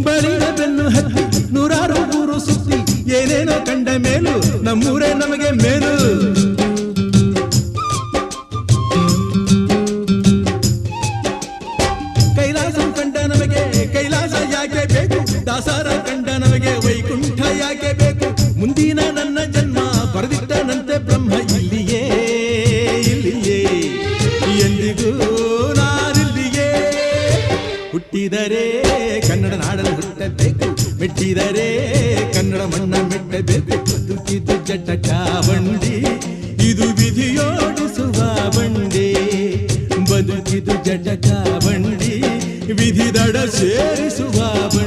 ಬಳಿದ ಬೆನ್ನು ಹತ್ತಿ ನೂರಾರು ಊರು ಸುತ್ತಿ ಏನೇನೋ ಕಂಡ ಮೇಲು ನಮ್ಮೂರೇ ನಮಗೆ ಮೇಲು. ಕೈಲಾಸ ಕಂಡ ನಮಗೆ ಕೈಲಾಸ ಯಾಕೆ ಬೇಕು, ದಾಸರ ಕಂಡ ನಮಗೆ ವೈಕುಂಠ ಯಾಕೆ ಬೇಕು. ಮುಂದಿನ ನನ್ನ ಜನ್ಮ ಬರೆದಿಟ್ಟನಂತೆ ಬ್ರಹ್ಮ ಇಲ್ಲಿಯೇ ಇಲ್ಲಿಯೇ ಎಂದಿಗೂ ನಾನಿಲ್ಲಿಯೇ. ಹುಟ್ಟಿದರೆ ಕನ್ನಡ ನಾಡನ್ನು ಹುಟ್ಟಬೇಕು, ಮೆಟ್ಟಿದರೆ ಕನ್ನಡ ಮಣ್ಣ ಮೆಟ್ಟಬೇಕು. ಬದುಕಿದು ಜಟಕ ಬಂಡಿ, ಇದು ವಿಧಿಯೋಡಿಸುವ ಬಂಡಿ. ಬದುಕಿದು ಜಟಕ ಬಂಡಿ, ವಿಧಿ ದಡ ಸೇರಿಸುವ ಬಂಡಿ.